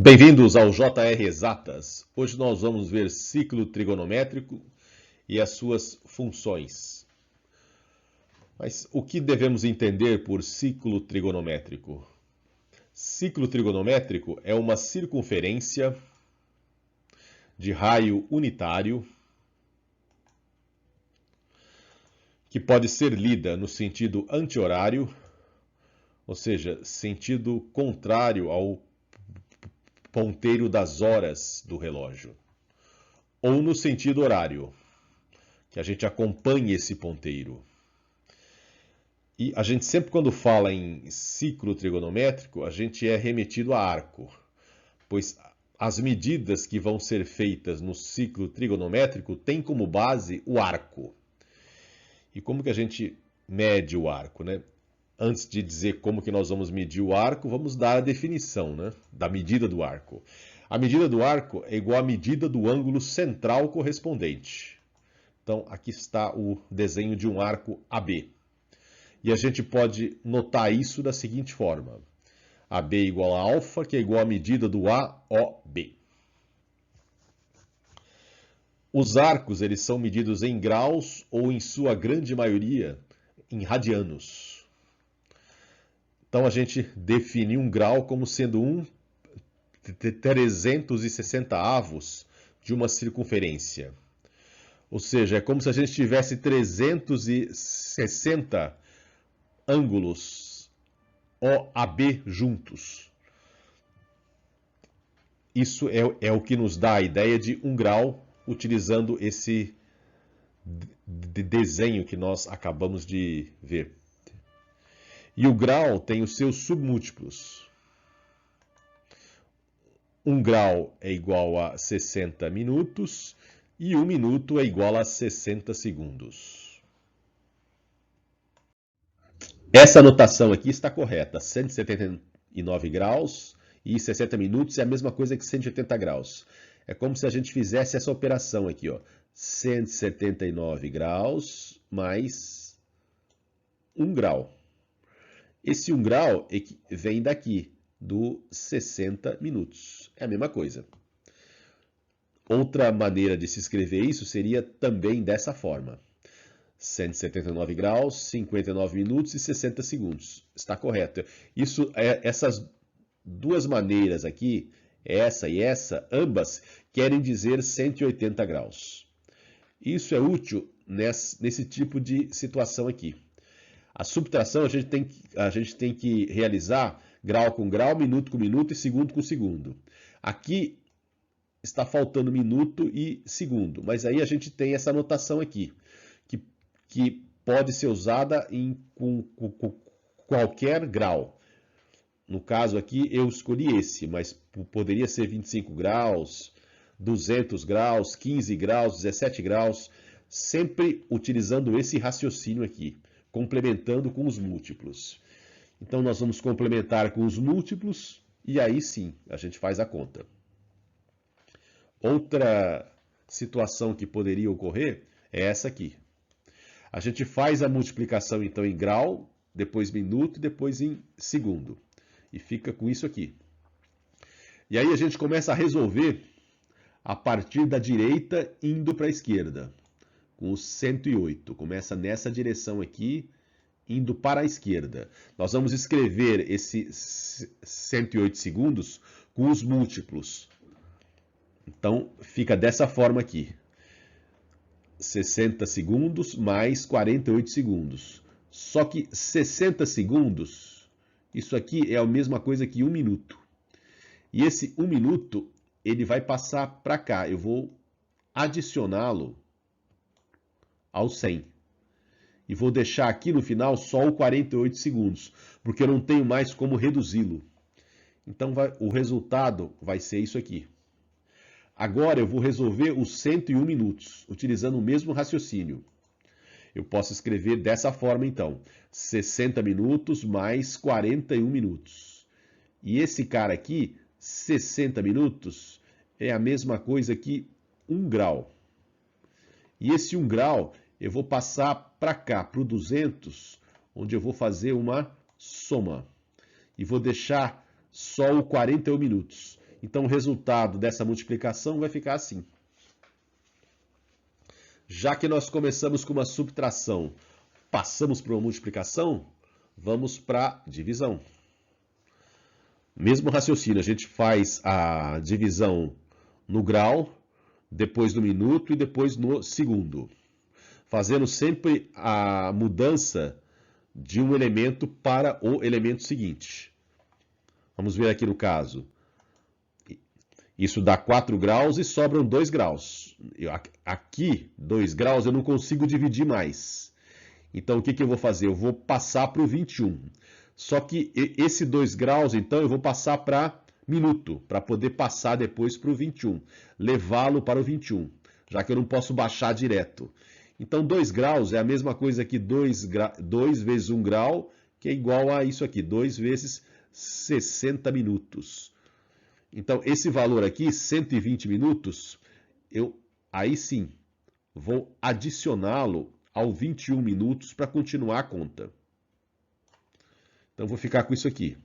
Bem-vindos ao JR Exatas. Hoje nós vamos ver ciclo trigonométrico e as suas funções. Mas o que devemos entender por ciclo trigonométrico? Ciclo trigonométrico é uma circunferência de raio unitário que pode ser lida no sentido anti-horário, ou seja, sentido contrário ao ponteiro das horas do relógio, ou no sentido horário, que a gente acompanhe esse ponteiro. E a gente sempre, quando fala em ciclo trigonométrico, a gente é remetido a arco, pois as medidas que vão ser feitas no ciclo trigonométrico têm como base o arco. E como que a gente mede o arco, né? Antes de dizer como que nós vamos medir o arco, vamos dar a definição, né, da medida do arco. A medida do arco é igual à medida do ângulo central correspondente. Então, aqui está o desenho de um arco AB. E a gente pode notar isso da seguinte forma. AB igual a alfa, que é igual à medida do AOB. Os arcos, eles são medidos em graus ou, em sua grande maioria, em radianos. Então, a gente define um grau como sendo 1/360 de uma circunferência. Ou seja, é como se a gente tivesse 360 ângulos OAB juntos. Isso é o que nos dá a ideia de um grau, utilizando esse desenho que nós acabamos de ver. E o grau tem os seus submúltiplos. 1 grau é igual a 60 minutos e 1 minuto é igual a 60 segundos. Essa anotação aqui está correta. 179 graus e 60 minutos é a mesma coisa que 180 graus. É como se a gente fizesse essa operação aqui, ó. 179 graus mais 1 grau. Esse 1 grau vem daqui, do 60 minutos. É a mesma coisa. Outra maneira de se escrever isso seria também dessa forma. 179 graus, 59 minutos e 60 segundos. Está correto. Essas duas maneiras aqui, essa e essa, ambas querem dizer 180 graus. Isso é útil nesse tipo de situação aqui. A subtração a gente tem que realizar grau com grau, minuto com minuto e segundo com segundo. Aqui está faltando minuto e segundo, mas aí a gente tem essa anotação aqui, que pode ser usada com qualquer grau. No caso aqui eu escolhi esse, mas poderia ser 25 graus, 200 graus, 15 graus, 17 graus, sempre utilizando esse raciocínio aqui, complementando com os múltiplos. Então, nós vamos complementar com os múltiplos e aí sim a gente faz a conta. Outra situação que poderia ocorrer é essa aqui. A gente faz a multiplicação então em grau, depois minuto e depois em segundo. E fica com isso aqui. E aí a gente começa a resolver a partir da direita indo para a esquerda, com o 108. Começa nessa direção aqui, indo para a esquerda. Nós vamos escrever esses 108 segundos com os múltiplos. Então, fica dessa forma aqui. 60 segundos mais 48 segundos. Só que 60 segundos, isso aqui é a mesma coisa que 1 minuto. E esse 1 minuto, ele vai passar para cá. Eu vou adicioná-lo ao 100. E vou deixar aqui no final só o 48 segundos, porque eu não tenho mais como reduzi-lo. Então, o resultado vai ser isso aqui. Agora eu vou resolver os 101 minutos, utilizando o mesmo raciocínio. Eu posso escrever dessa forma, então. 60 minutos mais 41 minutos. E esse cara aqui, 60 minutos, é a mesma coisa que 1 grau. E esse 1 grau, eu vou passar para cá, para o 200, onde eu vou fazer uma soma. E vou deixar só o 41 minutos. Então o resultado dessa multiplicação vai ficar assim. Já que nós começamos com uma subtração, passamos para uma multiplicação, vamos para divisão. Mesmo raciocínio, a gente faz a divisão no grau, depois no minuto e depois no segundo, fazendo sempre a mudança de um elemento para o elemento seguinte. Vamos ver aqui no caso. Isso dá 4 graus e sobram 2 graus. Aqui, 2 graus, eu não consigo dividir mais. Então, o que eu vou fazer? Eu vou passar para o 21. Só que esse 2 graus, então, eu vou passar para minuto, para poder passar depois para o 21. Levá-lo para o 21, já que eu não posso baixar direto. Então, 2 graus é a mesma coisa que 2 vezes 1 grau, que é igual a isso aqui, 2 vezes 60 minutos. Então, esse valor aqui, 120 minutos, aí sim vou adicioná-lo ao 21 minutos para continuar a conta. Então, vou ficar com isso aqui.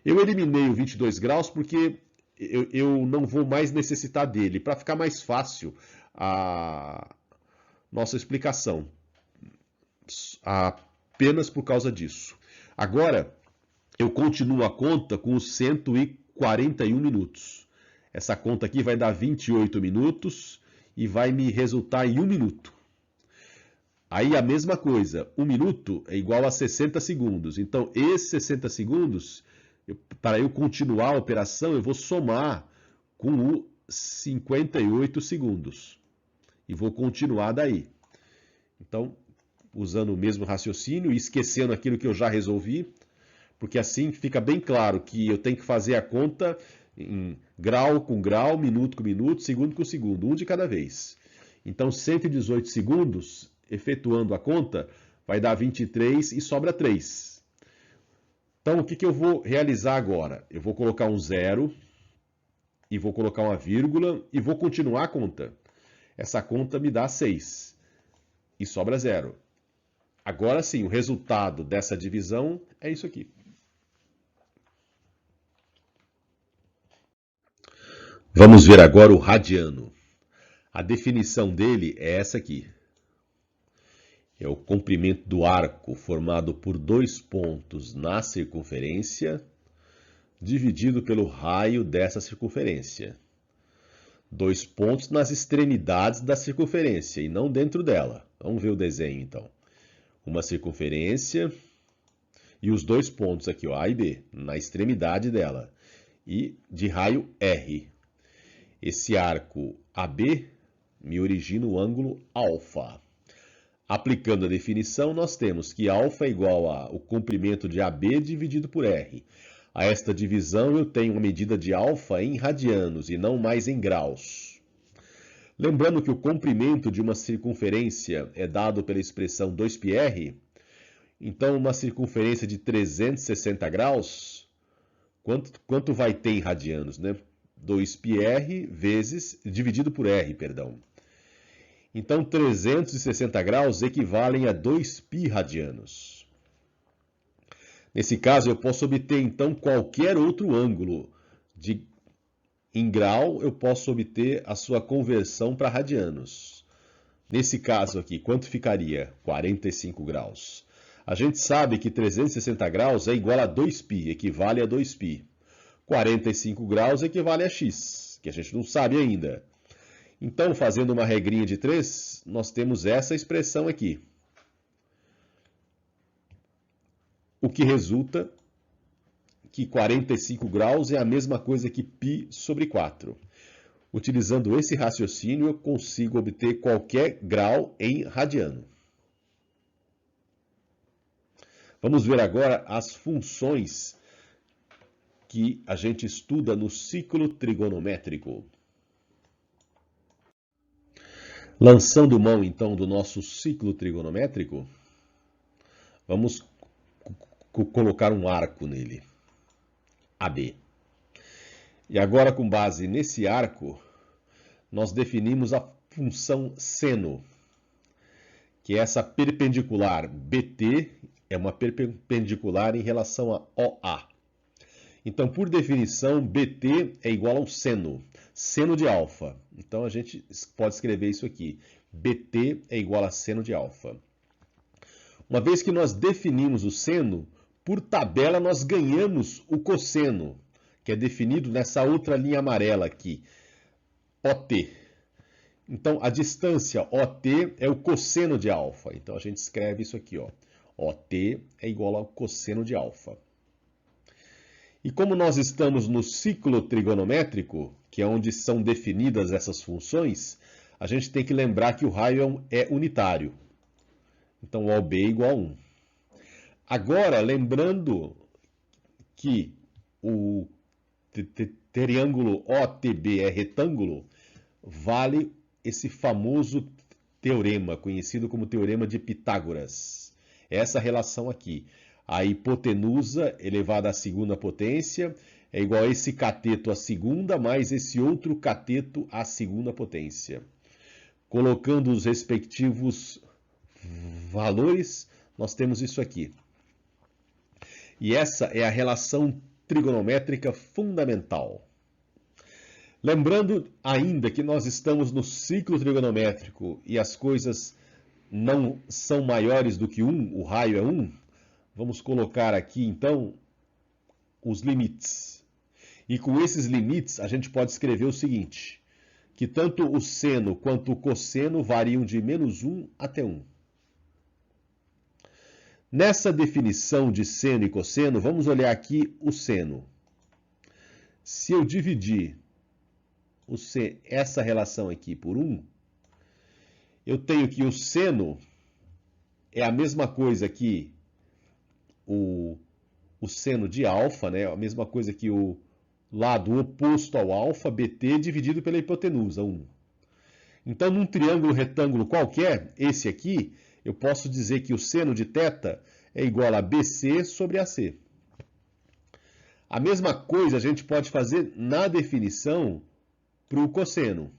Eu eliminei o 22 graus porque eu não vou mais necessitar dele, para ficar mais fácil a nossa explicação. Apenas por causa disso. Agora, eu continuo a conta com os 141 minutos. Essa conta aqui vai dar 28 minutos e vai me resultar em 1 minuto. Aí a mesma coisa, 1 minuto é igual a 60 segundos. Então, esses 60 segundos, para eu continuar a operação, eu vou somar com os 58 segundos. E vou continuar daí. Então, usando o mesmo raciocínio e esquecendo aquilo que eu já resolvi, porque assim fica bem claro que eu tenho que fazer a conta em grau com grau, minuto com minuto, segundo com segundo, um de cada vez. Então, 118 segundos, efetuando a conta, vai dar 23 e sobra 3. Então, o que eu vou realizar agora? Eu vou colocar um zero, e vou colocar uma vírgula, e vou continuar a conta. Essa conta me dá 6, e sobra 0. Agora sim, o resultado dessa divisão é isso aqui. Vamos ver agora o radiano. A definição dele é essa aqui. É o comprimento do arco formado por 2 pontos na circunferência, dividido pelo raio dessa circunferência. 2 pontos nas extremidades da circunferência e não dentro dela. Vamos ver o desenho então. Uma circunferência e os 2 pontos aqui, ó, A e B, na extremidade dela. E de raio R. Esse arco AB me origina o ângulo alfa. Aplicando a definição, nós temos que alfa é igual ao comprimento de AB dividido por R. A esta divisão eu tenho uma medida de alfa em radianos e não mais em graus. Lembrando que o comprimento de uma circunferência é dado pela expressão 2πr, então uma circunferência de 360 graus, quanto vai ter em radianos, né? 2πr vezes, dividido por r, perdão. Então, 360 graus equivalem a 2π radianos. Nesse caso, eu posso obter, então, qualquer outro ângulo. Em grau, eu posso obter a sua conversão para radianos. Nesse caso aqui, quanto ficaria? 45 graus. A gente sabe que 360 graus é igual a 2π, equivale a 2π. 45 graus equivale a x, que a gente não sabe ainda. Então, fazendo uma regrinha de 3, nós temos essa expressão aqui. O que resulta que 45 graus é a mesma coisa que π sobre 4. Utilizando esse raciocínio, eu consigo obter qualquer grau em radiano. Vamos ver agora as funções que a gente estuda no ciclo trigonométrico. Lançando mão, então, do nosso ciclo trigonométrico, vamos colocar um arco nele, AB. E agora, com base nesse arco, nós definimos a função seno, que é essa perpendicular BT, é uma perpendicular em relação a OA. Então, por definição, BT é igual ao seno de alfa. Então, a gente pode escrever isso aqui. BT é igual a seno de alfa. Uma vez que nós definimos o seno, por tabela nós ganhamos o cosseno, que é definido nessa outra linha amarela aqui, OT. Então, a distância OT é o cosseno de alfa. Então, a gente escreve isso aqui, ó. OT é igual ao cosseno de alfa. E como nós estamos no ciclo trigonométrico, que é onde são definidas essas funções, a gente tem que lembrar que o raio é unitário. Então, OB é igual a 1. Agora, lembrando que o triângulo OTB é retângulo, vale esse famoso teorema, conhecido como Teorema de Pitágoras. Essa relação aqui. A hipotenusa elevada à segunda potência é igual a esse cateto à segunda mais esse outro cateto à segunda potência. Colocando os respectivos valores, nós temos isso aqui. E essa é a relação trigonométrica fundamental. Lembrando ainda que nós estamos no ciclo trigonométrico e as coisas não são maiores do que 1, o raio é 1, vamos colocar aqui então os limites. E com esses limites a gente pode escrever o seguinte, que tanto o seno quanto o cosseno variam de -1 até 1. Nessa definição de seno e cosseno, vamos olhar aqui o seno. Se eu dividir essa relação aqui por 1, eu tenho que o seno é a mesma coisa que o seno de alfa, né? A mesma coisa que o lado oposto ao alfa, BT, dividido pela hipotenusa, 1. Então, num triângulo retângulo qualquer, esse aqui, eu posso dizer que o seno de θ é igual a BC sobre AC. A mesma coisa a gente pode fazer na definição para o cosseno.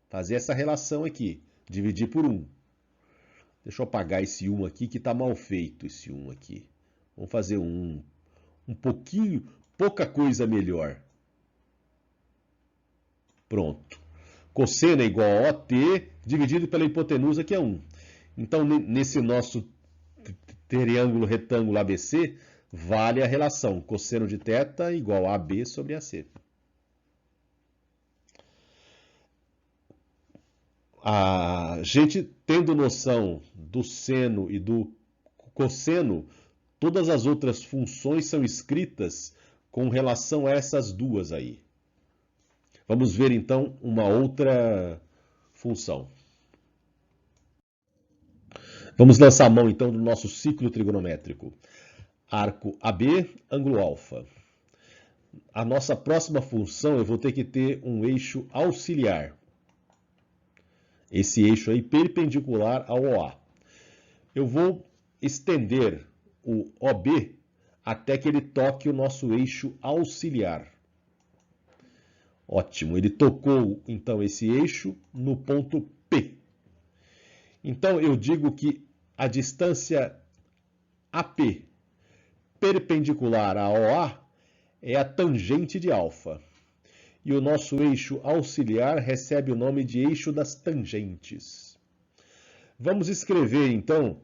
Fazer essa relação aqui, dividir por 1. Deixa eu apagar esse 1 aqui, que está mal feito esse 1 aqui. Vamos fazer um pouquinho, pouca coisa melhor. Pronto. Cosseno é igual a OT, dividido pela hipotenusa, que é 1. Então, nesse nosso triângulo retângulo ABC, vale a relação cosseno de θ igual a AB sobre AC. A gente tendo noção do seno e do cosseno, todas as outras funções são escritas com relação a essas duas aí. Vamos ver então uma outra função. Vamos lançar a mão então do nosso ciclo trigonométrico. Arco AB, ângulo alfa. A nossa próxima função eu vou ter que ter um eixo auxiliar. Esse eixo aí perpendicular ao OA. Eu vou estender o OB até que ele toque o nosso eixo auxiliar. Ótimo, ele tocou então esse eixo no ponto P. Então eu digo que a distância AP perpendicular a OA é a tangente de alfa. E o nosso eixo auxiliar recebe o nome de eixo das tangentes. Vamos escrever, então,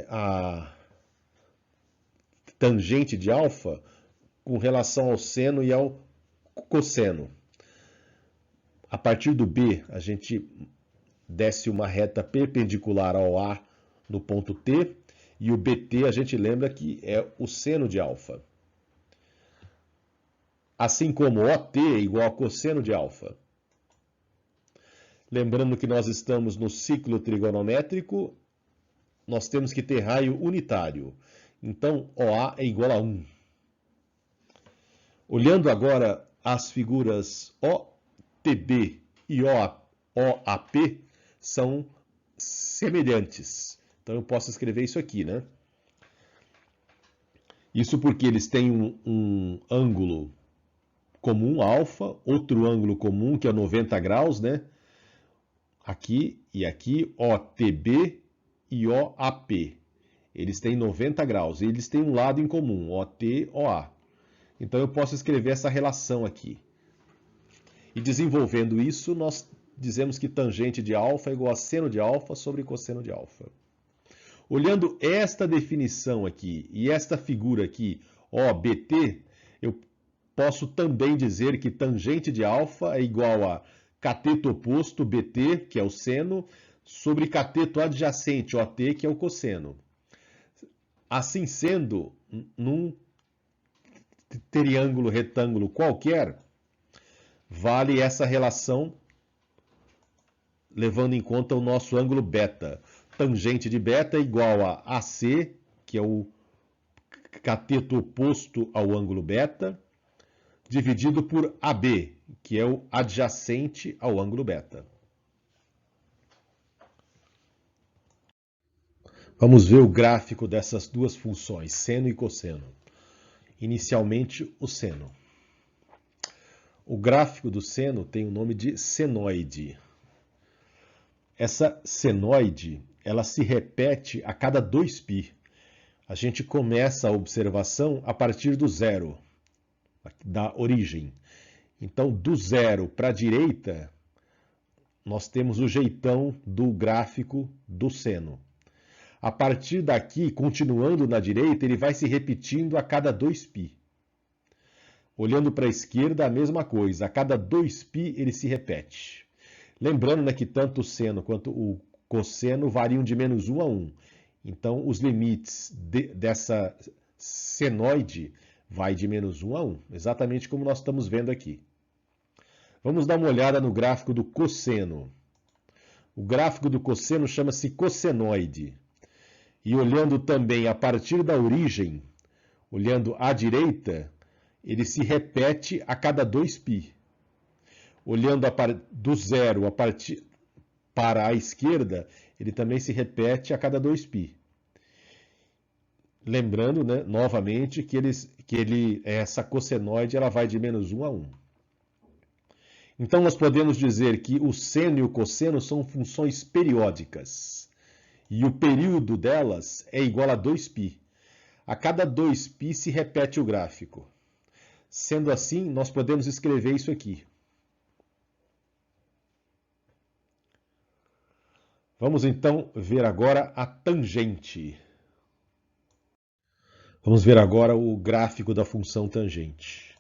a tangente de alfa com relação ao seno e ao cosseno. A partir do B, a gente desce uma reta perpendicular ao A no ponto T, e o BT a gente lembra que é o seno de alfa. Assim como OT é igual a cosseno de alfa. Lembrando que nós estamos no ciclo trigonométrico, nós temos que ter raio unitário. Então, OA é igual a 1. Olhando agora as figuras OTB e OAP, são semelhantes. Então, eu posso escrever isso aqui, né? Isso porque eles têm um ângulo comum, alfa, outro ângulo comum, que é 90 graus, né? Aqui e aqui, OTB e OAP. Eles têm 90 graus e eles têm um lado em comum, OT, OA. Então eu posso escrever essa relação aqui. E desenvolvendo isso, nós dizemos que tangente de alfa é igual a seno de alfa sobre cosseno de alfa. Olhando esta definição aqui e esta figura aqui, OBT, eu posso também dizer que tangente de alfa é igual a cateto oposto, BT, que é o seno, sobre cateto adjacente, OT, que é o cosseno. Assim sendo, num triângulo retângulo qualquer, vale essa relação levando em conta o nosso ângulo beta. Tangente de beta é igual a AC, que é o cateto oposto ao ângulo beta, dividido por AB, que é o adjacente ao ângulo beta. Vamos ver o gráfico dessas duas funções, seno e cosseno. Inicialmente, o seno. O gráfico do seno tem o nome de senoide. Essa senoide, ela se repete a cada 2π. A gente começa a observação a partir do zero, da origem. Então, do zero para a direita, nós temos o jeitão do gráfico do seno. A partir daqui, continuando na direita, ele vai se repetindo a cada 2π. Olhando para a esquerda, a mesma coisa. A cada 2π ele se repete. Lembrando, né, que tanto o seno quanto o cosseno variam de -1 a 1. Então, os limites dessa senoide vai de -1 a 1, exatamente como nós estamos vendo aqui. Vamos dar uma olhada no gráfico do cosseno. O gráfico do cosseno chama-se cossenoide. E olhando também a partir da origem, olhando à direita, ele se repete a cada 2π. Olhando do zero para a esquerda, ele também se repete a cada 2π. Lembrando, né, novamente, que essa cossenoide ela vai de -1 a 1. Então, nós podemos dizer que o seno e o cosseno são funções periódicas. E o período delas é igual a 2π. A cada 2π se repete o gráfico. Sendo assim, nós podemos escrever isso aqui. Vamos então ver agora a tangente. Vamos ver agora o gráfico da função tangente.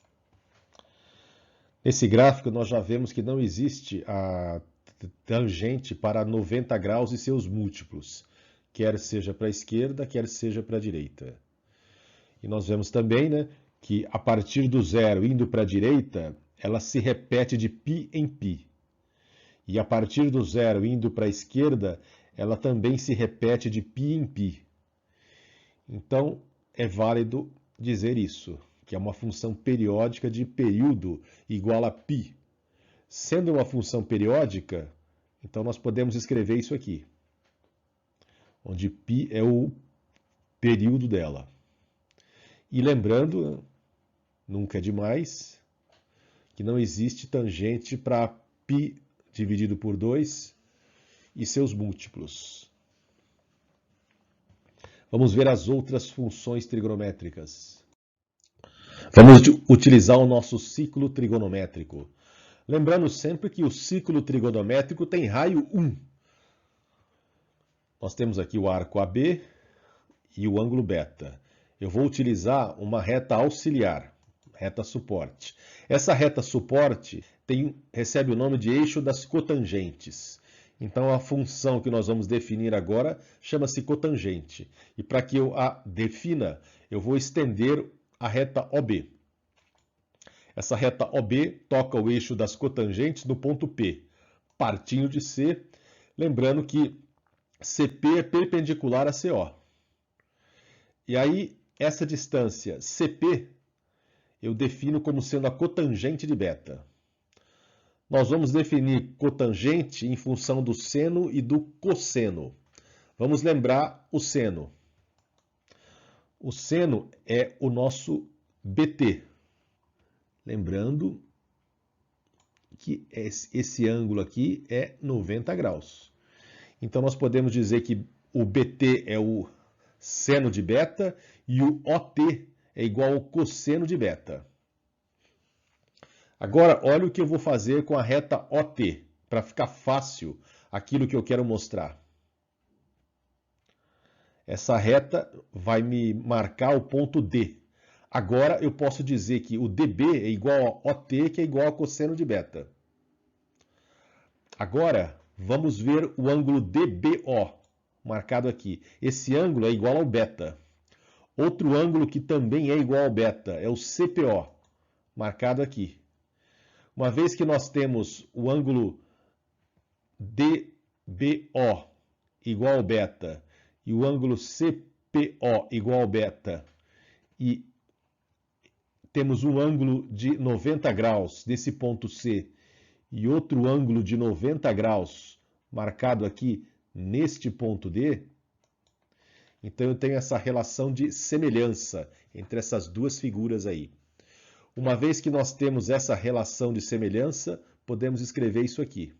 Nesse gráfico nós já vemos que não existe a tangente para 90 graus e seus múltiplos, quer seja para a esquerda, quer seja para a direita. E nós vemos também, né, que a partir do zero indo para a direita, ela se repete de π em π. E a partir do zero indo para a esquerda, ela também se repete de π em π. Então, é válido dizer isso, que é uma função periódica de período igual a π. Sendo uma função periódica, então nós podemos escrever isso aqui, onde π é o período dela. E lembrando, nunca é demais, que não existe tangente para π dividido por 2 e seus múltiplos. Vamos ver as outras funções trigonométricas. Vamos utilizar o nosso ciclo trigonométrico. Lembrando sempre que o ciclo trigonométrico tem raio 1. Nós temos aqui o arco AB e o ângulo beta. Eu vou utilizar uma reta auxiliar, reta suporte. Essa reta suporte recebe o nome de eixo das cotangentes. Então, a função que nós vamos definir agora chama-se cotangente. E para que eu a defina, eu vou estender a reta OB. Essa reta OB toca o eixo das cotangentes no ponto P, partindo de C, lembrando que CP é perpendicular a CO. E aí, essa distância CP, eu defino como sendo a cotangente de beta. Nós vamos definir cotangente em função do seno e do cosseno. Vamos lembrar o seno. O seno é o nosso BT. Lembrando que esse ângulo aqui é 90 graus. Então, nós podemos dizer que o BT é o seno de beta, e o OT é igual ao cosseno de beta. Agora, olha o que eu vou fazer com a reta OT, para ficar fácil aquilo que eu quero mostrar. Essa reta vai me marcar o ponto D. Agora eu posso dizer que o DB é igual a OT, que é igual a cosseno de beta. Agora, vamos ver o ângulo DBO, marcado aqui. Esse ângulo é igual ao beta. Outro ângulo que também é igual ao beta é o CPO, marcado aqui. Uma vez que nós temos o ângulo DBO igual ao beta e o ângulo CPO igual ao beta e temos um ângulo de 90 graus nesse ponto C e outro ângulo de 90 graus marcado aqui neste ponto D, então eu tenho essa relação de semelhança entre essas duas figuras aí. Uma vez que nós temos essa relação de semelhança, podemos escrever isso aqui.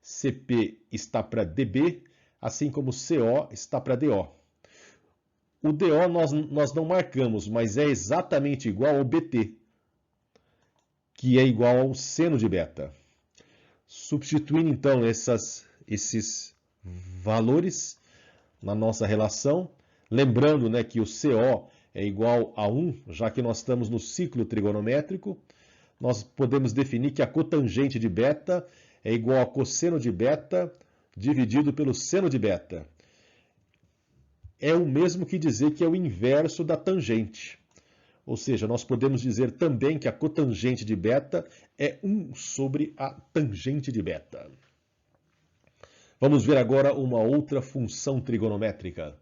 CP está para DB, assim como CO está para DO. O DO nós não marcamos, mas é exatamente igual ao BT, que é igual ao seno de beta. Substituindo então esses valores na nossa relação, lembrando, né, que o CO é igual a 1, já que nós estamos no ciclo trigonométrico, nós podemos definir que a cotangente de beta é igual a cosseno de beta dividido pelo seno de beta. É o mesmo que dizer que é o inverso da tangente. Ou seja, nós podemos dizer também que a cotangente de beta é 1 sobre a tangente de beta. Vamos ver agora uma outra função trigonométrica.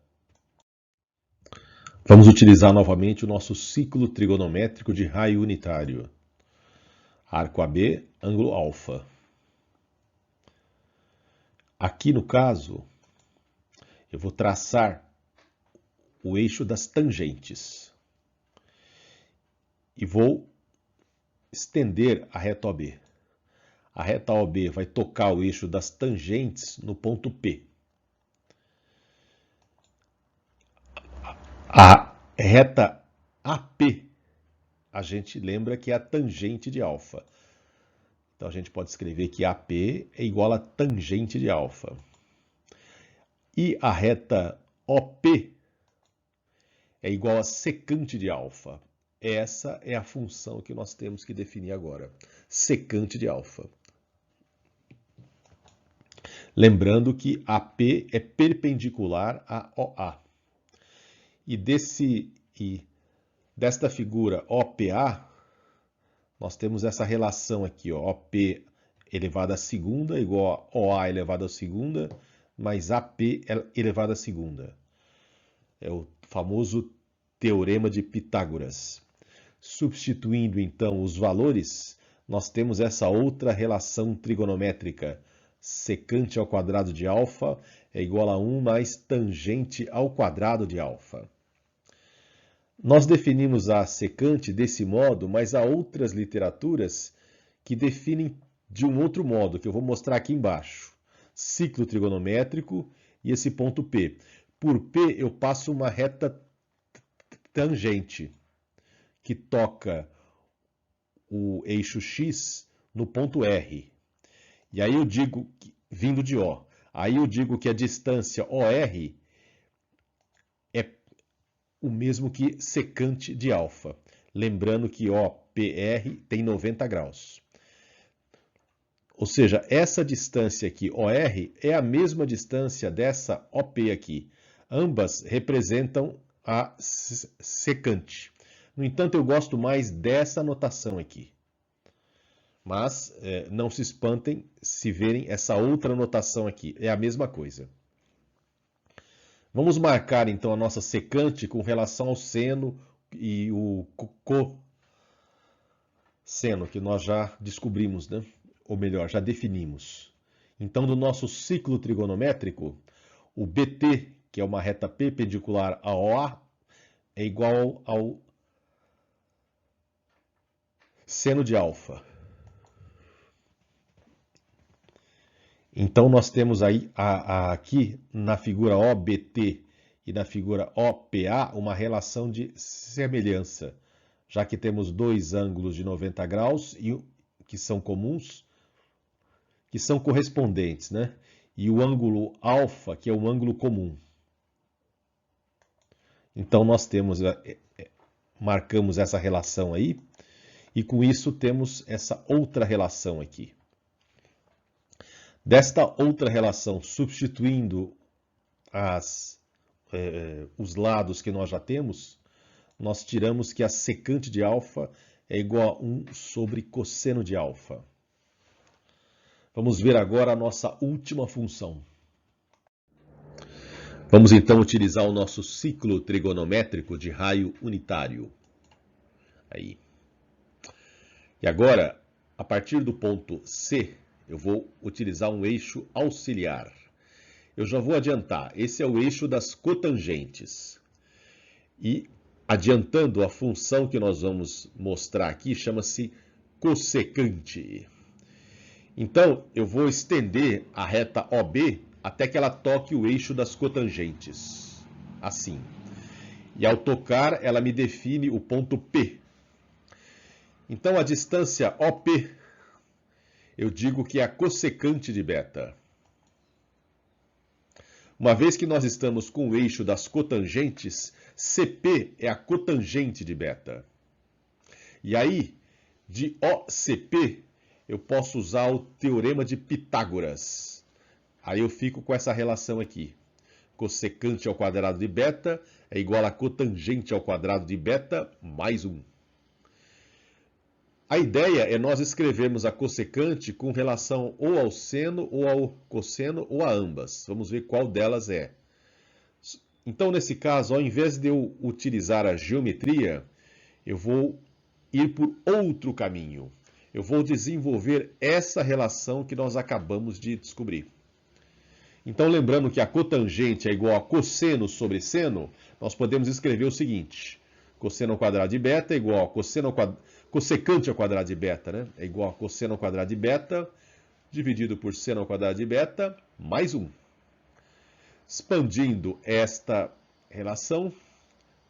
Vamos utilizar novamente o nosso ciclo trigonométrico de raio unitário. Arco AB, ângulo alfa. Aqui no caso, eu vou traçar o eixo das tangentes e vou estender a reta OB. A reta OB vai tocar o eixo das tangentes no ponto P. A reta AP, a gente lembra que é a tangente de alfa. Então a gente pode escrever que AP é igual a tangente de alfa. E a reta OP é igual a secante de alfa. Essa é a função que nós temos que definir agora. Secante de alfa. Lembrando que AP é perpendicular a OA. E desta figura OPA, nós temos essa relação aqui, ó, OP elevado à segunda igual a OA elevado à segunda, mais AP elevado à segunda. É o famoso teorema de Pitágoras. Substituindo, então, os valores, nós temos essa outra relação trigonométrica. Secante ao quadrado de alfa é igual a 1 mais tangente ao quadrado de alfa. Nós definimos a secante desse modo, mas há outras literaturas que definem de um outro modo, que eu vou mostrar aqui embaixo. Ciclo trigonométrico e esse ponto P. Por P eu passo uma reta tangente que toca o eixo X no ponto R. E aí eu digo, vindo de O, aí eu digo que a distância OR é o mesmo que secante de alfa. Lembrando que OPR tem 90 graus. Ou seja, essa distância aqui, OR, é a mesma distância dessa OP aqui. Ambas representam a secante. No entanto, eu gosto mais dessa notação aqui. Mas não se espantem se verem essa outra notação aqui. É a mesma coisa. Vamos marcar então a nossa secante com relação ao seno e o cosseno, que nós já descobrimos, né? Ou melhor, já definimos. Então, do nosso ciclo trigonométrico, o BT, que é uma reta perpendicular a OA, é igual ao seno de alfa. Então, nós temos aí aqui na figura OBT e na figura OPA uma relação de semelhança, já que temos dois ângulos de 90 graus que são comuns, que são correspondentes, né? E o ângulo alfa, que é um ângulo comum. Então nós marcamos essa relação aí, e com isso temos essa outra relação aqui. Desta outra relação, substituindo os lados que nós já temos, nós tiramos que a secante de alfa é igual a 1 sobre cosseno de alfa. Vamos ver agora a nossa última função. Vamos então utilizar o nosso ciclo trigonométrico de raio unitário. Aí. E agora, a partir do ponto C, eu vou utilizar um eixo auxiliar. Eu já vou adiantar, esse é o eixo das cotangentes. E adiantando a função que nós vamos mostrar aqui, chama-se cossecante. Então, eu vou estender a reta OB até que ela toque o eixo das cotangentes. Assim. E ao tocar, ela me define o ponto P. Então, a distância OP, eu digo que é a cossecante de beta. Uma vez que nós estamos com o eixo das cotangentes, CP é a cotangente de beta. E aí, de OCP, eu posso usar o teorema de Pitágoras. Aí eu fico com essa relação aqui. Cossecante ao quadrado de beta é igual a cotangente ao quadrado de beta mais 1. A ideia é nós escrevermos a cossecante com relação ou ao seno, ou ao cosseno, ou a ambas. Vamos ver qual delas é. Então, nesse caso, ao invés de eu utilizar a geometria, eu vou ir por outro caminho. Eu vou desenvolver essa relação que nós acabamos de descobrir. Então, lembrando que a cotangente é igual a cosseno sobre seno, nós podemos escrever o seguinte. Cosseno ao quadrado de beta é igual a cossecante ao quadrado de beta, né? É igual a cosseno ao quadrado de beta dividido por seno ao quadrado de beta mais 1. Expandindo esta relação,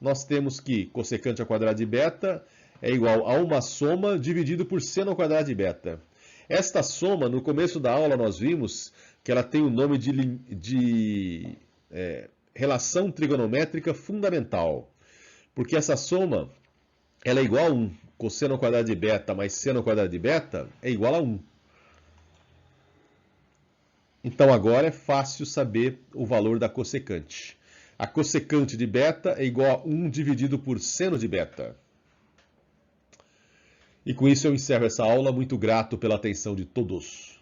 nós temos que cossecante ao quadrado de beta é igual a uma soma dividido por seno ao quadrado de beta. Esta soma, no começo da aula, nós vimos que ela tem o nome de relação trigonométrica fundamental. Porque essa soma ela é igual a 1. Cosseno ao quadrado de beta mais seno ao quadrado de beta é igual a 1. Então agora é fácil saber o valor da cossecante. A cossecante de beta é igual a 1 dividido por seno de beta. E com isso eu encerro essa aula, muito grato pela atenção de todos.